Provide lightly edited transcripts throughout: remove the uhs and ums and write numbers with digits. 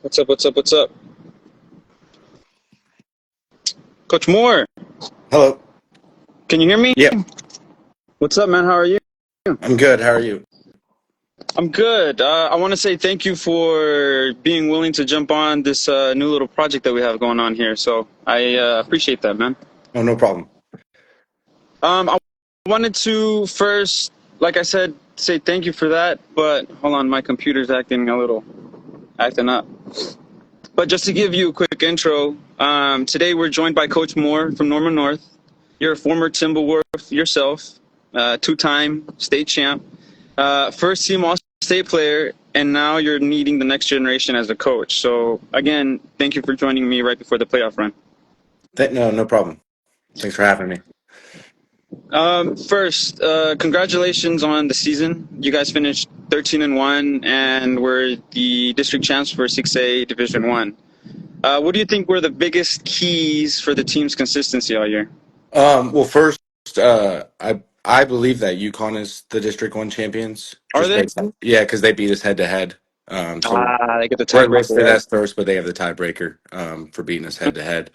What's up? What's up? What's up? Coach Moore, Hello. can you hear me? Yep, What's up, man? How are you? I'm good. How are you? I'm good. I want to say thank you for being willing to jump on this new little project that we have going on here. So I appreciate that, man. Oh, no problem. I wanted to first, like I said, say thank you for that. But hold on, my computer's acting up. But just to give you a quick intro, today we're joined by Coach Moore from Norman North. You're a former Timberwolves yourself, two-time state champ, first team All-State player, and now you're leading the next generation as a coach. So again, thank you for joining me right before the playoff run. No, no problem. Thanks for having me. First, congratulations on the season. You guys finished 13-1 and were the district champs for 6A Division One. What do you think were the biggest keys for the team's consistency all year? Well, first, I believe that UConn is the District One champions. Are Just they? based on, yeah, because they beat us head to head. So They get the we're tiebreaker, listed right? as first, but they have the tiebreaker for beating us head to head.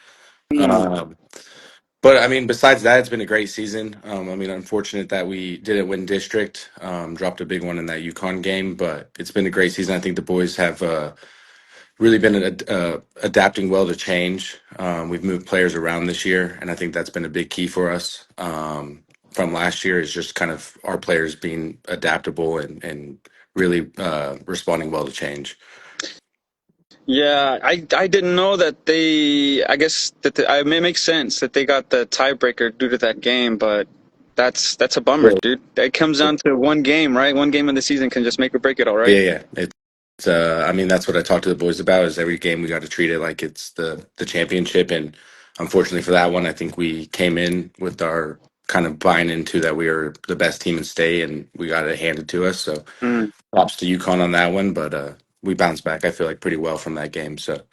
But I mean, besides that, it's been a great season. I mean, unfortunate that we didn't win district, dropped a big one in that UConn game, but it's been a great season. I think the boys have really been adapting well to change. We've moved players around this year, and I think that's been a big key for us. From last year is just kind of our players being adaptable and really responding well to change. Yeah, I didn't know that they. I guess that it may make sense that they got the tiebreaker due to that game, but that's a bummer, Yeah, dude. It comes down to one game, right? One game in the season can just make or break it all, right? yeah. It's I mean, that's what I talked to the boys about. Is every game we got to treat it like it's the championship, and unfortunately for that one, I think we came in with our kind of buying into that we were the best team in state, and we got it handed to us. So Mm. props to UConn on that one, but we bounced back. I feel like pretty well from that game. So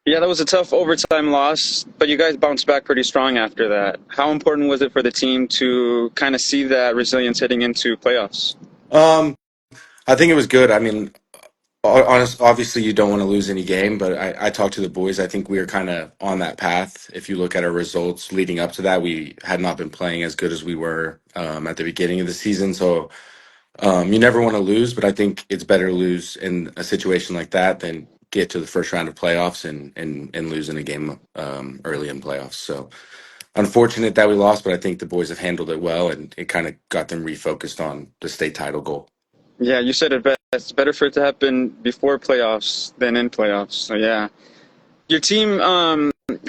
Yeah, that was a tough overtime loss, but you guys bounced back pretty strong after that. How important was it for the team to kind of see that resilience heading into playoffs? um, I think it was good. I mean, obviously you don't want to lose any game, but I talked to the boys. I think we were kind of on that path. If you look at our results leading up to that, we had not been playing as good as we were at the beginning of the season. So you never want to lose, but I think it's better to lose in a situation like that than get to the first round of playoffs and lose in a game early in playoffs. So unfortunate that we lost, but I think the boys have handled it well, and it kind of got them refocused on the state title goal. Yeah, you said it best. It's better for it to happen before playoffs than in playoffs. So yeah. Your team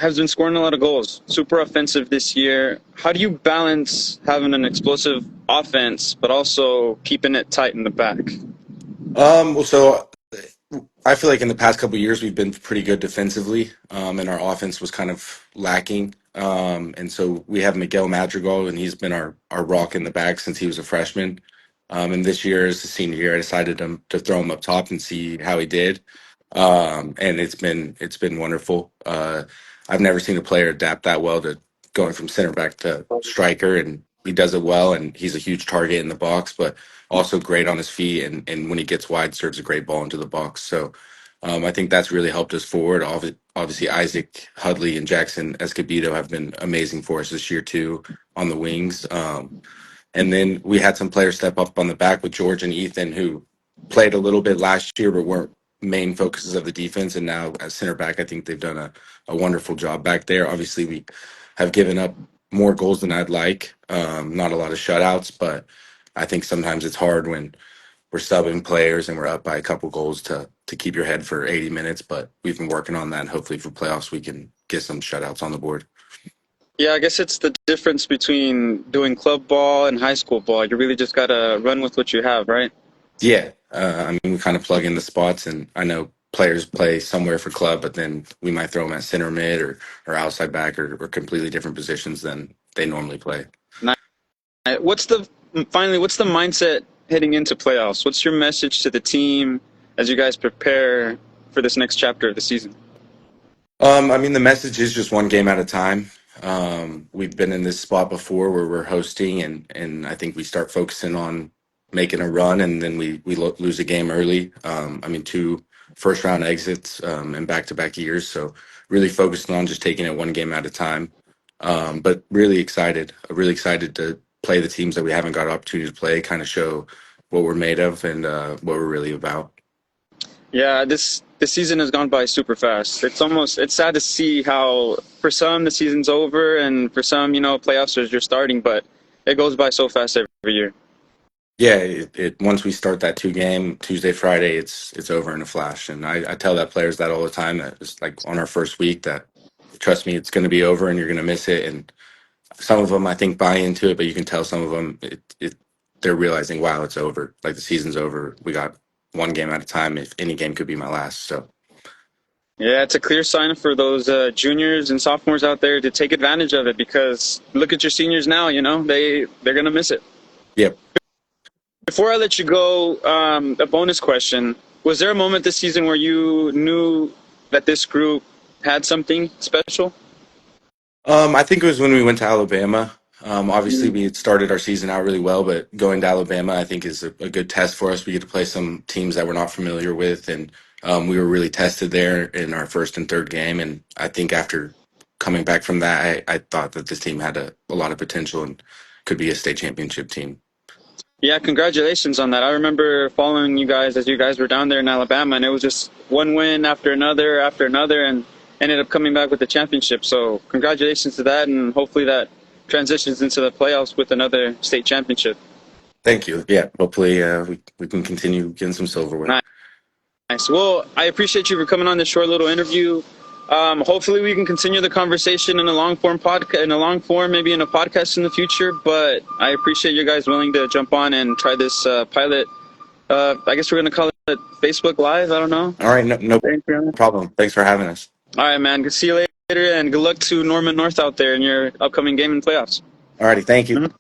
has been scoring a lot of goals, super offensive this year. How do you balance having an explosive offense, but also keeping it tight in the back? Well, so I feel like in the past couple of years we've been pretty good defensively, and our offense was kind of lacking. And so we have Miguel Madrigal, and he's been our rock in the back since he was a freshman. And this year, as a senior year, I decided to throw him up top and see how he did. And it's been wonderful. I've never seen a player adapt that well to going from center back to striker, and he does it well. And he's a huge target in the box, but also great on his feet. And when he gets wide, serves a great ball into the box. So I think that's really helped us forward. Obviously, Isaac Hudley and Jackson Escobedo have been amazing for us this year too on the wings. And then we had some players step up on the back with George and Ethan, who played a little bit last year, but weren't main focuses of the defense. And now at center back, I think they've done a wonderful job back there. Obviously, we have given up more goals than I'd like. Not a lot of shutouts, but I think sometimes it's hard when we're subbing players and we're up by a couple goals to keep your head for 80 minutes. But we've been working on that. And hopefully for playoffs, we can get some shutouts on the board. Yeah, I guess it's the difference between doing club ball and high school ball. You really just got to run with what you have, right? Yeah, I mean, we kind of plug in the spots, and I know players play somewhere for club, but then we might throw them at center mid or outside back or completely different positions than they normally play. Nice. What's the mindset heading into playoffs? What's your message to the team as you guys prepare for this next chapter of the season? I mean, the message is just one game at a time. We've been in this spot before where we're hosting, and I think we start focusing on making a run, and then we lose a game early. I mean, two first round exits in back to back years. So really focused on just taking it one game at a time. But really excited to play the teams that we haven't got an opportunity to play, kind of show what we're made of and what we're really about. Yeah, this season has gone by super fast. It's sad to see how for some the season's over and for some, playoffs are just starting, but it goes by so fast every year. Yeah, it once we start that 2 game Tuesday, Friday, it's over in a flash. And I tell that players that all the time, that it's like on our first week, that trust me, it's going to be over and you're going to miss it. And some of them I think buy into it, but you can tell some of them they're realizing, wow, it's over. Like the season's over. We got one game at a time. If any game could be my last. So Yeah, it's a clear sign for those juniors and sophomores out there to take advantage of it because look at your seniors now, they're going to miss it. yeah. Before I let you go, a bonus question. Was there a moment this season where you knew that this group had something special? I think it was when we went to Alabama. Obviously, we had started our season out really well, but going to Alabama, I think, is a good test for us. We get to play some teams that we're not familiar with, and we were really tested there in our first and third game. And I think after coming back from that, I thought that this team had a lot of potential and could be a state championship team. Yeah, congratulations on that. I remember following you guys as you guys were down there in Alabama, and it was just one win after another, and ended up coming back with the championship. So congratulations to that, and hopefully that transitions into the playoffs with another state championship. Thank you. Yeah, hopefully we can continue getting some silverware. Nice. Well, I appreciate you for coming on this short little interview. Hopefully, we can continue the conversation in a long form maybe in a podcast in the future. But I appreciate you guys willing to jump on and try this pilot. I guess we're gonna call it Facebook Live. I don't know. All right, no problem. Thanks for having us. All right, man. Good see you later, and good luck to Norman North out there in your upcoming game in playoffs. All righty, thank you.